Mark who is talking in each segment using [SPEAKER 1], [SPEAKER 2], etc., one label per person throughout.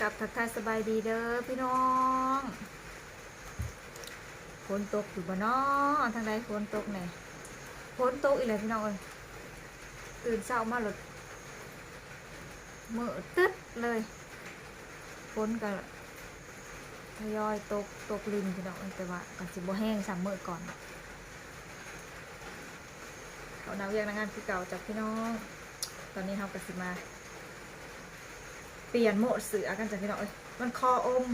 [SPEAKER 1] กับทักทายสบายดีเด้อพี่น้องฝนตกอยู่บ่เนาะทางใดฝนตกไหนฝนตกอีกเลยพี่น้องเอ้ยตื่นเช้ามาหลดมือตึ๊ดเลยฝนก็ทยอยตกลินพี่น้องแต่ว่าก็สิบ่แห้งซ้ำมื้อก่อนเขานำเรียกงานคือเก่าจากพี่น้องตอนนี้เราก็สิมาเปลี่ยนโหมดเสือกันจากพี่น้องเอ้ยมันคออม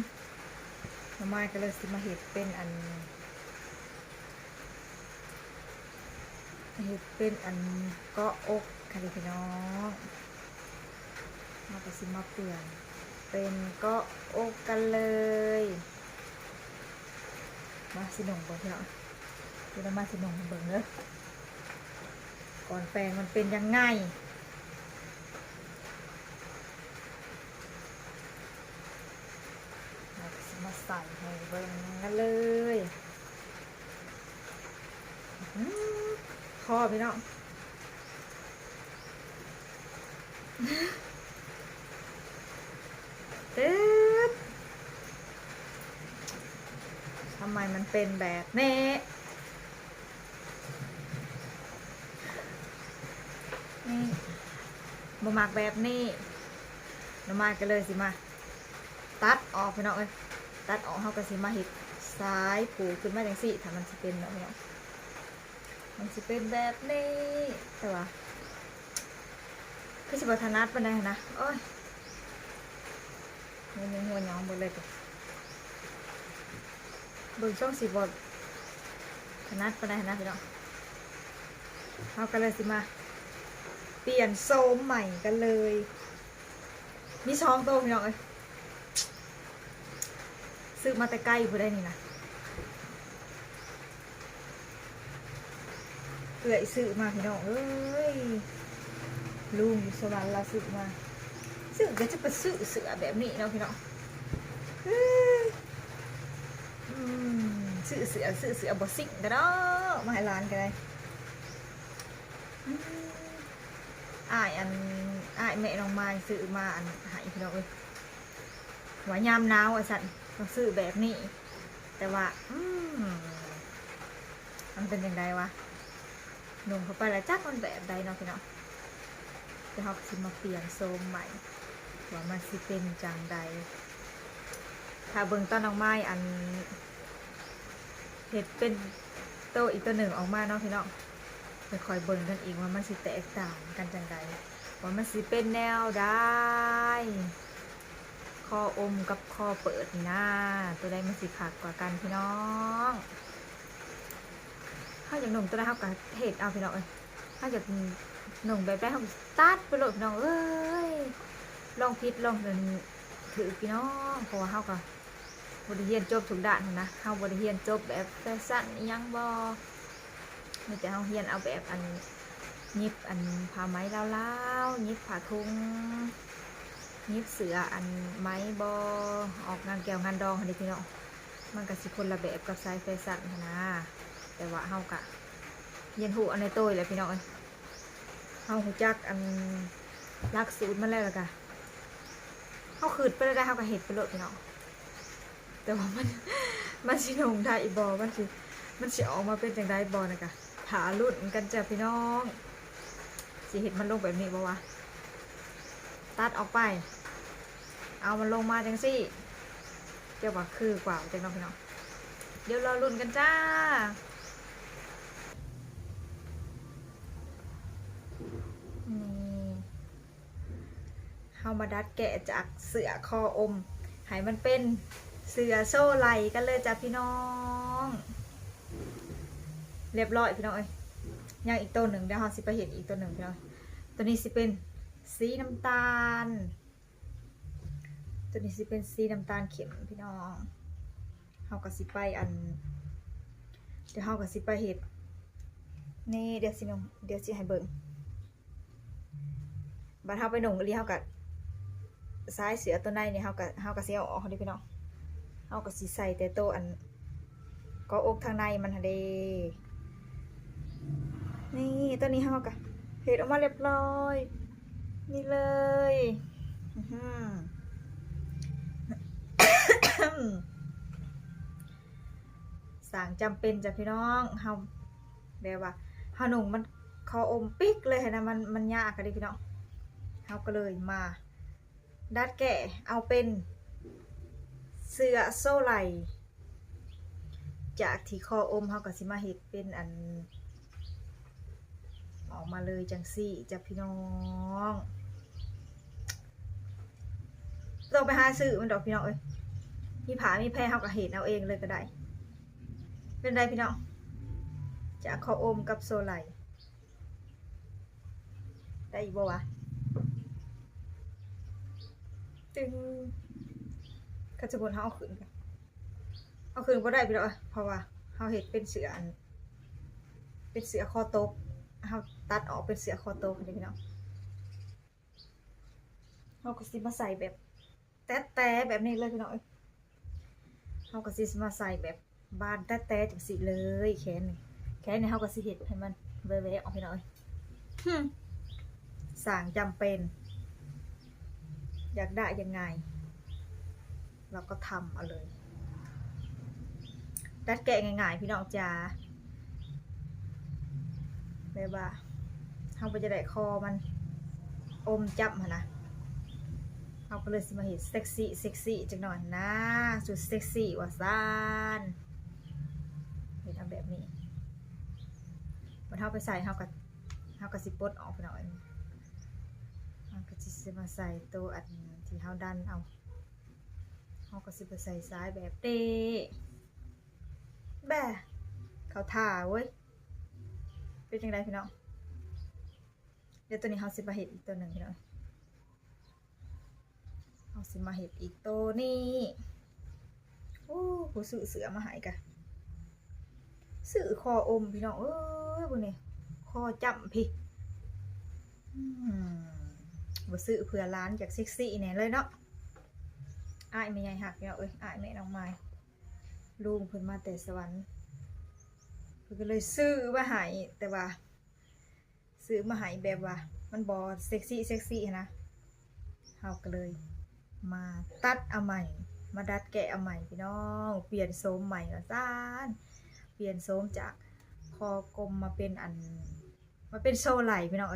[SPEAKER 1] น้ำไม้ก็เลยสิมาเห็ดเป็นอันเกาะอกค่ะพี่น้องเราก็สิมาเปลี่ยนเป็นเกาะอกกันเลยมาสิหนงเบิ่งพี่น้องเดี๋ยวมาสิหนงเบิ่งเด้อก่อนแปลงมันเป็นยังไงมาใส่ให้เบิ่งกันเลยคอพี่น้องตึ๊ดทำไมมันเป็นแบบนี้นี่บ่มักแบบนี้น้ำมันก็เลยสิมาตัดออกพี่น้องเอ้ยตัดออกเขาก็สิมาเห็ดซ้ายผูกขึ้นมาจังสิถ้ามันสิเป็นแบบนี้มันสิเป็นแบบนี้แต่ว่าคือสิบถนัดปานใดนะโอ้ยมันหัวหยองหมดเลยเบิ่งช่องสิบถนัดปานใดนะพี่น้องเขาก็เลยสิมาเปลี่ยนโซมใหม่กันเลยมีช่องโตพี่น้องเอ้ยซื้อมาแต่ใกล้ผู้ได้นี่นะเอื่อยซื้อมาพี่น้องเอ้ยลุงอยู่สวรรค์เราซื้อมาซื้อก็จะไปซื้อเสือแบบนี้เนาะพี่น้องซื้อเสือบอสิงกันเนาะมาให้ร้านกันเลยอ้ายแม่น้องไม้ซื้อมาอันหายพี่น้องเอ้ยหัวยามหนาวไอ้สัตว์ต้องซื้อแบบนี้แต่ว่ามันเป็นยังไงวะหนุ่มเข้าไปแล้วจักมันแบบใดเนาะพี่น้องจะเขาสิมาเปลี่ยนโซมใหม่ว่ามันสิเป็นจังใดถ้าเบิ่งต้นน้องไม้อันเห็ดเป็นโตอีกตัวหนึ่งออกมาเนาะพี่น้องไปคอยเบิ่งกันอีกว่ามันสิแตกต่างกันจังใดว่ามันสิเป็นแนวได้คออมกับคอเปิดหน้าตัวใดมันสิขาดกว่ากันพี่น้องถ้าอย่างหนุ่มตัวใดเขากับเห็ดเอาพี่น้องเอ้ยถ้าอย่างหนุ่มแบบได้เขาตัดไปเลยพี่น้องเอ้ยลองพิษลองถือพี่น้องเพราะว่าเขากับบริเรียนจบทุกด้านนะเขาบริเรียนจบแบบแฟชั่นยังบอมีแต่เขาเรียนเอาแบบอันยิบอันผ้าไหมเล่ายิบผ้าทุงยิบเสืออันไม้บอออกงานแก้วงานดองอะไรพี่น้องมันก็สิคนละแบบกับสายแฟชั่นนะแต่ว่าเขากะเรียนหูอันในโต้ยแหละพี่น้องเขาหูจักอันลักสูตรมาแล้วล่ะกะเขาขืดไปได้เขาก็เห็ดไปเลยพี่น้องแต่ว่ามันสิหนงได้บอมันสิออกมาเป็นจังได้บอนะกะถาลุ่นกันจ้ะพี่น้องสิเห็ดมันลงแบบนี้บ่วะตัดออกไปเอามันลงมาจังสิเจ้าว่าคือกว่าจังน้องพี่น้องเดี๋ยวรอลุ่นกันจ้าเฮามาดัดแกะจากเสือคออมให้มันเป็นเสือโซ่ไหลกันเลยจ้ะพี่น้องเรียบร้อยพี่น้องเอ้ยยังอีกตัวหนึ่งเดี๋ยวเราสิไปเห็นอีกตัวหนึ่งพี่น้องตัวนี้สิเป็นสีน้ำตาลตัวนี้สิเป็นสีน้ำตาลเข็มพี่น้องเราก็สิไปเดี๋ยวเราก็สิไปเห็ดนี่เดี๋ยวสิน้องเดี๋ยวสิให้เบิ่งบัดเราไปหนุ่งเรียกกับซ้ายเสือตัวในเนี่ยเขาก็เสียออกเขาดิพี่น้องเขาก็สีใส่แต่ตัวก็อกทางในมันเดนี่ตัวนี้เขาก็เห็ดออกมาเรียบร้อยนี่เลย สั่งจำเป็นจ้ะพี่น้องเฮาแบบว่าเฮาหนุ่งมันคออมปิกเลยนะมันยากกันดิพี่น้องเฮาก็เลยมาดัดแกะเอาเป็นเสื้อโซ่ไหล่จากที่คออมเฮาก็สิมาเฮ็ดเป็นอันออกมาเลยจังซี่จ้ะพี่น้องต้องไปหาซื้อมันดอกพี่น้องเอ้ยมีผามีแพรเฮาก็เฮ็ดเอาเองเลยก็ได้เป็นไรพี่น้องจากคออมกับโซ่ไหล่ได้อีกบ่วะตึงกระสมุนเฮาเอาขึ้นกันเอาขึ้นบ่ได้พี่น้องเพราะว่าเฮาเฮ็ดเป็นเสื้ออันเป็นเสื้อคอตกเฮาตัดออกเป็นเสื้อคอตกนี่พี่น้องเฮาก็สิมาใส่แบบแต๊ะๆแบบนี้เลยพี่น้องเฮาก็สิมาใส่แบบบานแต๊ะๆจังซี่เลยแขนนี่เฮาก็สิเฮ็ดให้มันแวะๆออกพี่น้องสั่งจำเป็นอยากได้ยังไงเราก็ทำเอาเลยดัดแกะง่ายๆพี่น้องจ๋าแบบว่าเราไปจะได้คอมันอมจับมานะเราก็เลยสิมาเห็นเซ็กซี่จังหน่อยนะสุดเซ็กซี่ว่าซ่านเห็นทำแบบนี้มันเท่าไปใส่เท่ากับสิปลดออกไปหน่อยมันก็จะมาใส่ตัวอันที่เท่าดันเอาเขาก็สิไปใส่ซ้ายแบบเตะแบ่เขาท่าเว้ยเป็นจังไดพี่น้องเดี๋ยวตัวนี้เขาสิมาเห็ดอีกตัวหนึ่งพี่น้องเขาสิมาเห็ดอีกตัวนี้โอ้ผู้สื่อเสือมาหายกันสื่อคออมพี่น้องเอ้ยพวกนี้คอจำพี่บ่ซื้อเผื่อร้านจากเซ็กซี่เนี่ยเลยเนาะอ้ายไม่ใหญ่หักเนาะอ้ายแม่น้องไม้ลุงเพิ่นมาแต่สวรรค์เพิ่นก็เลยซื้อมาให้แต่ว่าซื้อมาให้แบบว่ามันบ่เซ็กซี่นะเฮาก็เลยมาตัดเอาใหม่มาดัดแกะเอาใหม่พี่น้องเปลี่ยนโสมใหม่ละซ่านเปลี่ยนโสมจากคอกลมมาเป็นอันมาเป็นโซ่ไหล่พี่น้อง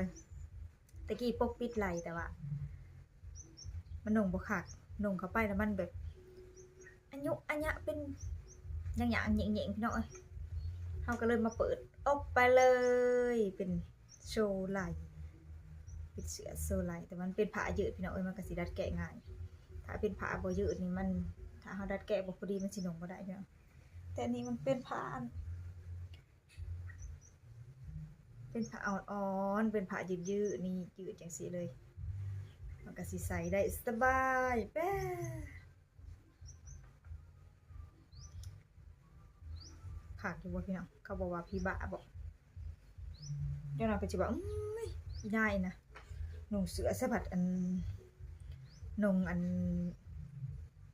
[SPEAKER 1] ตะกี้ปกปิดไหล่แต่ว่ามันหนุ่งบ่คักหนุ่งเข้าไปแล้วมันแบบอันยะเป็นอย่างเหย่งพี่น้องเขาก็เลยมาเปิดออกไปเลยเป็นโชว์ไหล่เป็นเสื้อโชว์ไหล่แต่มันเป็นผ้ายืดพี่น้องมันก็สิดัดแกะง่ายถ้าเป็นผ้าบ่ยืดนี่มันถ้าเขาดัดแกะบ่พอดีมันสิหนุ่งบ่ได้พี่น้องแต่อันนี้มันเป็นผ้าอ่อนๆเป็นผ้ายืดนี่ยืดจังซี่เลยมันก็สิใส่ได้สบายแป๊ขาดอยู่ว่าพี่น้องเขาบอกว่าพี่บ้าบอกเดี๋ยวเราไปจิบอกได้นะหนุ่งเสือสะบัดอันนงอัน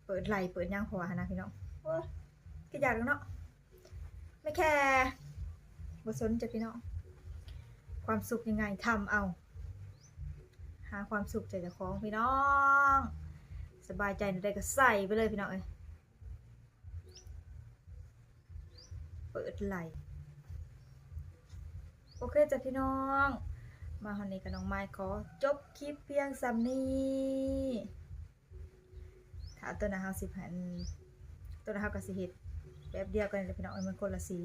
[SPEAKER 1] เปิดไหลเปิดย่างหัวนะพี่น้องโอ้ยก็อยากเนาะไม่แค่บทสนจะพี่น้องความสุขยังไงทำเอาหาความสุขใจจากของพี่น้องสบายใจในใดก็ใส่ไปเลยพี่น้องเปิดไหลโอเคจ้ะพี่น้องมาวันนี้กับน้องไม้ขอจบคลิปเพียงซ้ำนี้ถ้าตัวนะฮะ10,000ตัวนะฮะก็สิเฮ็ดแบบเดียวกันเลยพี่น้องมันคนละสี